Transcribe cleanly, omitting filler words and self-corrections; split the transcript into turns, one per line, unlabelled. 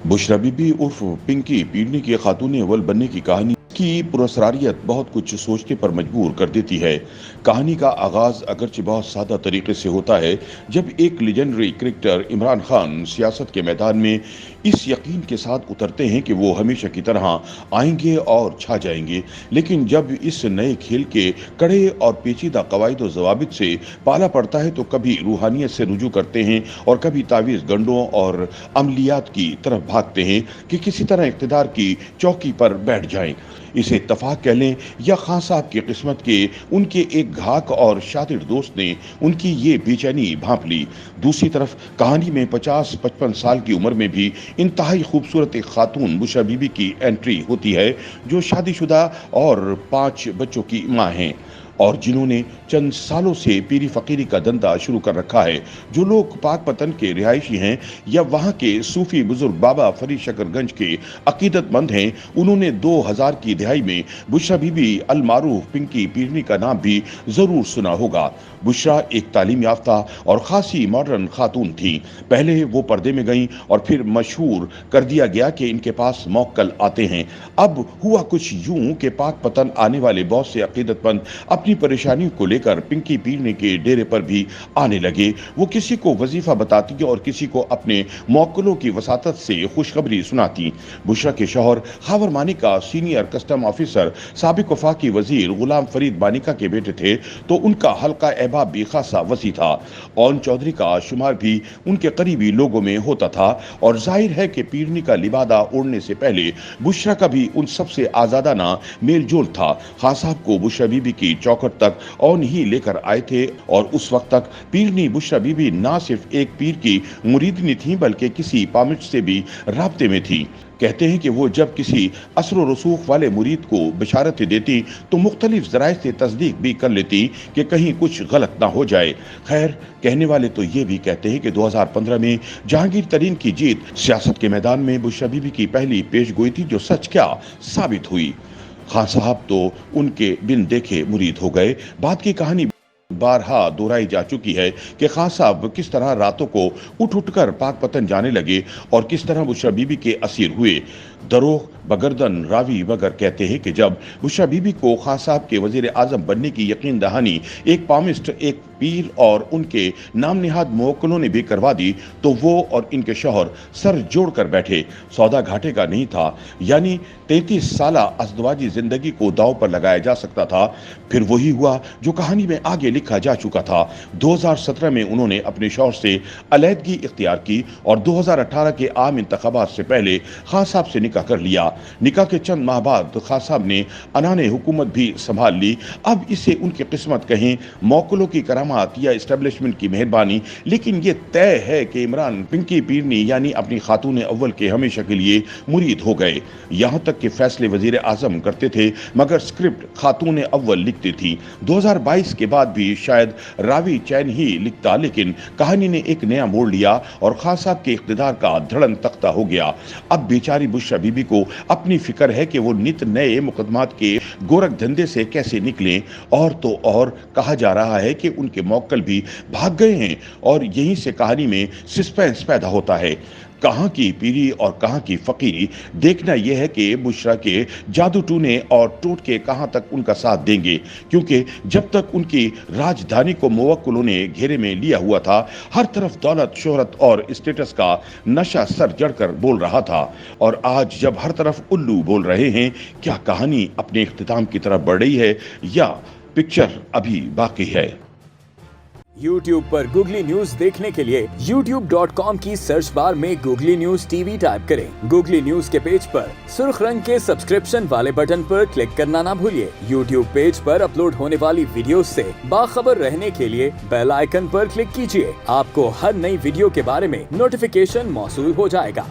बुशरा बीबी उर्फ पिंकी पीड़नी की खातून अव्वल बनने की कहानी की पुरस्कारियत बहुत कुछ सोचने पर मजबूर कर देती है। कहानी का आगाज अगरचे बहुत सादा तरीके से होता है, जब एक लेजेंडरी क्रिकेटर इमरान खान सियासत के मैदान में इस यकीन के साथ उतरते हैं कि वो हमेशा की तरह आएंगे और छा जाएंगे। लेकिन जब इस नए खेल के कड़े और पेचीदा कवायद ज़वाबित से पाला पड़ता है तो कभी रूहानियत से रुजू करते हैं और कभी तावीज़ गंडों और अमलियात की तरफ भागते हैं कि किसी तरह इक़्तिदार की चौकी पर बैठ जाएं। इसे इत्तफाक कह लें या खान साहब की किस्मत के उनके एक घाक और शातिर दोस्त ने उनकी ये बेचैनी भांप ली। दूसरी तरफ कहानी में 50-55 साल की उम्र में भी इंतहाई खूबसूरत एक खातून बुशरा बीबी की एंट्री होती है, जो शादीशुदा और 5 बच्चों की मां हैं और जिन्होंने चंद सालों से पीरी फकीरी का धंधा शुरू कर रखा है। जो लोग पाक पतन के रिहायशी हैं या वहाँ के सूफी बुजुर्ग बाबा फरीद शकरगंज के अकीदतमंद हैं, उन्होंने 2000 की दिहाई में बुशरा बीबी अल मारूफ पिंकी पीरनी का नाम भी जरूर सुना होगा। बुशरा एक तालीम याफ्ता और खासी मॉडर्न खातून थी। पहले वो पर्दे में गईं और फिर मशहूर कर दिया गया कि इनके पास मौक्कल आते हैं। अब हुआ कुछ यूं कि पाक पतन आने वाले बहुत से अकीदतमंद अपनी परेशानियों को लेकर पिंकी पीरनी के डेरे पर भी आने लगे। वो किसी को वजीफा बताती और किसी को अपने मौक्कलों की वसातत से खुशखबरी सुनाती। बुशरा के शौहर Khawar Manika senior custom officer साबिक वफाकी वजीर गुलाम फरीद मानिका के बेटे थे, तो उनका हल्का अहबाब भी खासा वसी था। ओन चौधरी का शुमार भी उनके करीबी लोगों में होता था और जाहिर है कि पीरनी का लिबादा ओढ़ने से पहले बुशरा का भी उन सबसे आजादाना मेल जोल था। खान साहब को बुशरा बीबी की चौखट तक ओन ही लेकर आए थे और उस वक्त तक पीरनी बुशरा बीबी ना सिर्फ एक पीर की मुरीदनी थी बल्कि किसी पामिट से भी राब्ते में थी। कहते हैं कि वो जब किसी असर व रसूख वाले मुरीद को बशारतें देती तो मुख्तलिफ ज़राए से तस्दीक भी कर लेती कि कहीं कुछ गलत ना हो जाए। खैर, कहने वाले तो ये भी कहते हैं कि 2015 में जहांगीर तरीन की जीत सियासत के मैदान में बुशरा बीबी की पहली पेशगोई थी, जो सच क्या साबित हुई। खान साहब तो उनके बिन देखे मुरीद हो गए। बात की कहानी बारहा दोहराई जा चुकी है कि खान साहब किस तरह रातों को उठ उठकर पाक पतन जाने लगे और किस तरह बुशरा बीबी के असीर हुए। दरोग बगरदन रावी वगर कहते हैं कि जब बुशरा बीबी को खान साहब के वजीर आजम बनने की यकीन दहानी एक पामिस्ट, एक पीर और उनके नाम निहाद मुवक्किलों ने भी करवा दी तो वो और इनके शौहर सर जोड़ कर बैठे। सौदा घाटे का नहीं था, यानी 33 साला अज़दवाजी जिंदगी को दाव पर लगाया जा सकता था। फिर वही हुआ जो कहानी में आगे लिखा जा चुका था। 2017 में उन्होंने अपने शौहर से अलहदगी इख्तियार की और 2018 के आम इंतखाबात से पहले खान साहब से निकाह कर लिया। निकाह के चंद माह बाद खान साहब ने अनाने हुकूमत भी संभाल ली। अब इसे उनकी किस्मत कहें, मौक्कलों की करामात या एस्टेब्लिशमेंट की मेहरबानी, लेकिन ये तय है कि इमरान पिंकी पीरनी यानी अपनी खातून अव्वल के हमेशा के लिए मुरीद हो गए। यहाँ तक कि फैसले वजीर आजम करते थे मगर स्क्रिप्ट खातून अव्वल लिखती थी। 2022 के बाद भी शायद रावी चैन ही लिखता, लेकिन कहानी ने एक नया मोड़ लिया और खान साहब के इख्तिदार का धड़न तख्ता हो गया। अब बेचारी बुशरा बीबी को अपनी फिक्र है कि वो नित नए मुकदमात के गोरख धंधे से कैसे निकलें, और तो और कहा जा रहा है कि उनके मौक्कल भी भाग गए हैं और यहीं से कहानी में सस्पेंस पैदा होता है। कहाँ की पीरी और कहाँ की फकीरी, देखना यह है कि बुशरा के जादू टूने और टोटके कहाँ तक उनका साथ देंगे, क्योंकि जब तक उनकी राजधानी को मुवक्किलों ने घेरे में लिया हुआ था, हर तरफ दौलत, शोहरत और स्टेटस का नशा सर जड़कर बोल रहा था। और आज जब हर तरफ उल्लू बोल रहे हैं, क्या कहानी अपने इख्तिताम की तरफ बढ़ रही है या पिक्चर अभी बाकी है?
YouTube पर गूगली न्यूज देखने के लिए youtube.com की सर्च बार में गूगली न्यूज टीवी टाइप करें। गूगली न्यूज के पेज पर सुर्ख रंग के सब्सक्रिप्शन वाले बटन पर क्लिक करना ना भूलिए। YouTube पेज पर अपलोड होने वाली वीडियो से बाखबर रहने के लिए बेल आइकन पर क्लिक कीजिए। आपको हर नई वीडियो के बारे में नोटिफिकेशन मौसूल हो जाएगा।